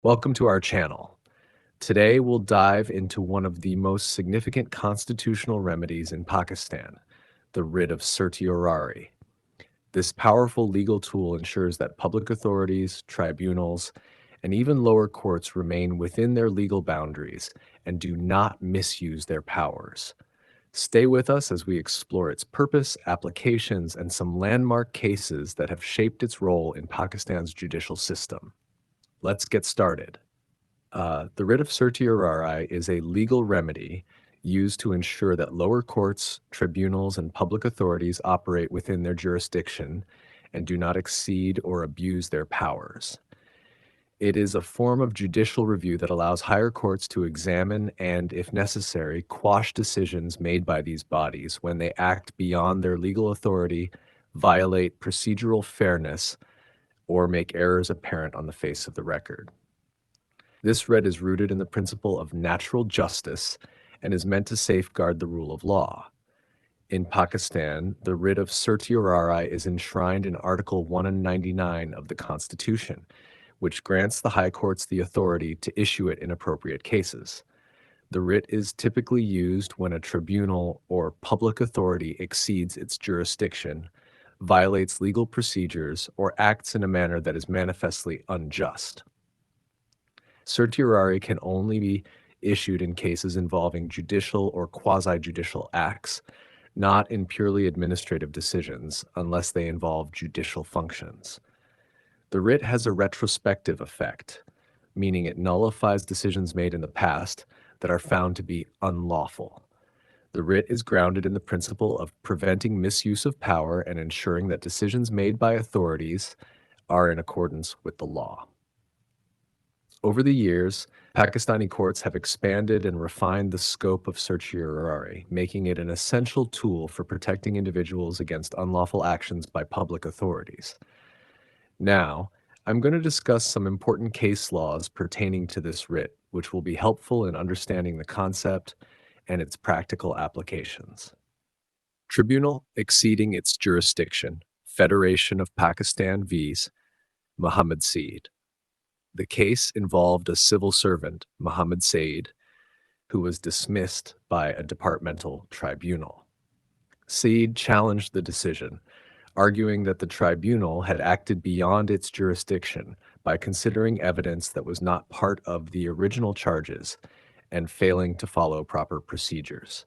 Welcome to our channel. Today we'll dive into one of the most significant constitutional remedies in Pakistan, the writ of certiorari. This powerful legal tool ensures that public authorities, tribunals, and even lower courts remain within their legal boundaries and do not misuse their powers. Stay with us as we explore its purpose, applications, and some landmark cases that have shaped its role in Pakistan's judicial system. Let's get started. The writ of certiorari is a legal remedy used to ensure that lower courts, tribunals, and public authorities operate within their jurisdiction and do not exceed or abuse their powers. It is a form of judicial review that allows higher courts to examine and, if necessary, quash decisions made by these bodies when they act beyond their legal authority, violate procedural fairness, or make errors apparent on the face of the record. This writ is rooted in the principle of natural justice and is meant to safeguard the rule of law. In Pakistan, the writ of certiorari is enshrined in Article 199 of the Constitution, which grants the High Courts the authority to issue it in appropriate cases. The writ is typically used when a tribunal or public authority exceeds its jurisdiction, violates legal procedures, or acts in a manner that is manifestly unjust. Certiorari can only be issued in cases involving judicial or quasi-judicial acts, not in purely administrative decisions, unless they involve judicial functions. The writ has a retrospective effect, meaning it nullifies decisions made in the past that are found to be unlawful. The writ is grounded in the principle of preventing misuse of power and ensuring that decisions made by authorities are in accordance with the law. Over the years, Pakistani courts have expanded and refined the scope of certiorari, making it an essential tool for protecting individuals against unlawful actions by public authorities. Now, I'm going to discuss some important case laws pertaining to this writ, which will be helpful in understanding the concept and its practical applications. Tribunal exceeding its jurisdiction, Federation of Pakistan vs. Muhammad Saeed. The case involved a civil servant, Muhammad Saeed, who was dismissed by a departmental tribunal. Saeed challenged the decision, arguing that the tribunal had acted beyond its jurisdiction by considering evidence that was not part of the original charges and failing to follow proper procedures.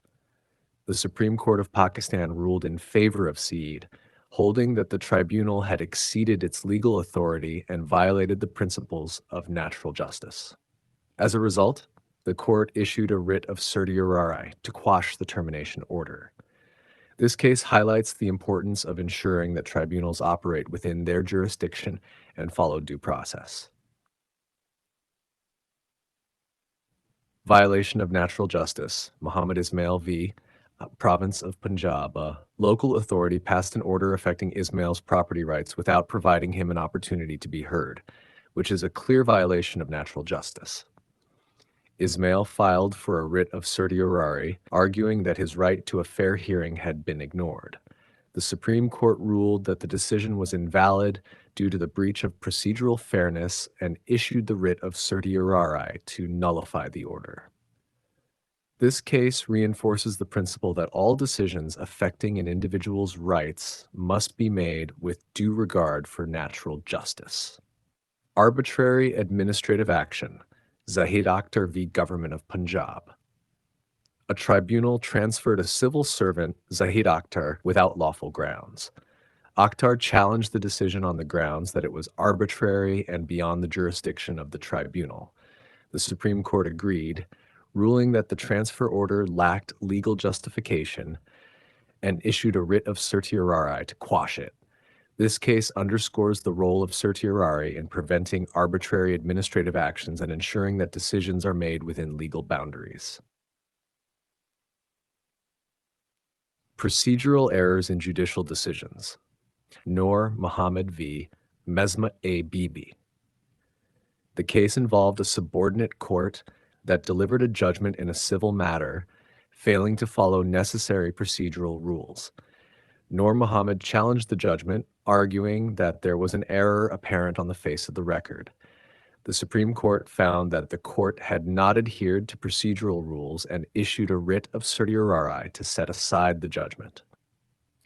The Supreme Court of Pakistan ruled in favor of Saeed, holding that the tribunal had exceeded its legal authority and violated the principles of natural justice. As a result, the court issued a writ of certiorari to quash the termination order. This case highlights the importance of ensuring that tribunals operate within their jurisdiction and follow due process. Violation of natural justice, Muhammad Ismail v. Province of Punjab. A local authority passed an order affecting Ismail's property rights without providing him an opportunity to be heard, which is a clear violation of natural justice. Ismail filed for a writ of certiorari, arguing that his right to a fair hearing had been ignored. The Supreme Court ruled that the decision was invalid due to the breach of procedural fairness and issued the writ of certiorari to nullify the order. This case reinforces the principle that all decisions affecting an individual's rights must be made with due regard for natural justice. Arbitrary administrative action, Zahid Akhtar v. Government of Punjab. A tribunal transferred a civil servant, Zahid Akhtar, without lawful grounds. Akhtar challenged the decision on the grounds that it was arbitrary and beyond the jurisdiction of the tribunal. The Supreme Court agreed, ruling that the transfer order lacked legal justification and issued a writ of certiorari to quash it. This case underscores the role of certiorari in preventing arbitrary administrative actions and ensuring that decisions are made within legal boundaries. Procedural errors in judicial decisions. Noor Muhammad v. Mesma A. Bibi. The case involved a subordinate court that delivered a judgment in a civil matter, failing to follow necessary procedural rules. Noor Muhammad challenged the judgment, arguing that there was an error apparent on the face of the record. The Supreme Court found that the court had not adhered to procedural rules and issued a writ of certiorari to set aside the judgment.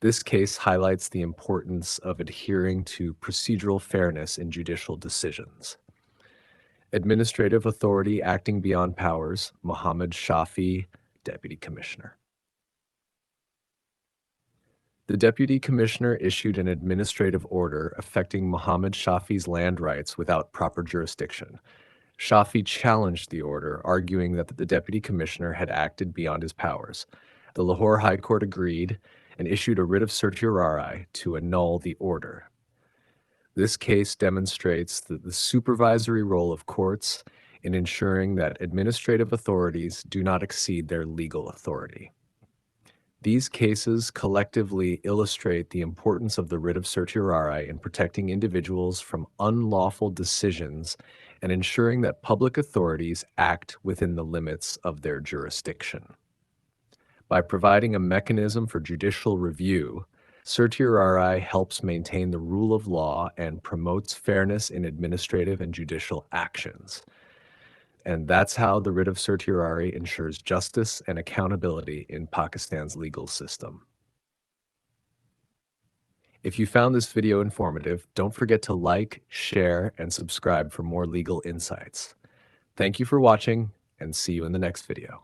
This case highlights the importance of adhering to procedural fairness in judicial decisions. Administrative authority acting beyond powers, Mohammed Shafi, Deputy Commissioner. The Deputy Commissioner issued an administrative order affecting Mohammed Shafi's land rights without proper jurisdiction. Shafi challenged the order, arguing that the Deputy Commissioner had acted beyond his powers. The Lahore High Court agreed and issued a writ of certiorari to annul the order. This case demonstrates the supervisory role of courts in ensuring that administrative authorities do not exceed their legal authority. These cases collectively illustrate the importance of the writ of certiorari in protecting individuals from unlawful decisions and ensuring that public authorities act within the limits of their jurisdiction. By providing a mechanism for judicial review, certiorari helps maintain the rule of law and promotes fairness in administrative and judicial actions. And that's how the writ of certiorari ensures justice and accountability in Pakistan's legal system. If you found this video informative, don't forget to like, share, and subscribe for more legal insights. Thank you for watching, and see you in the next video.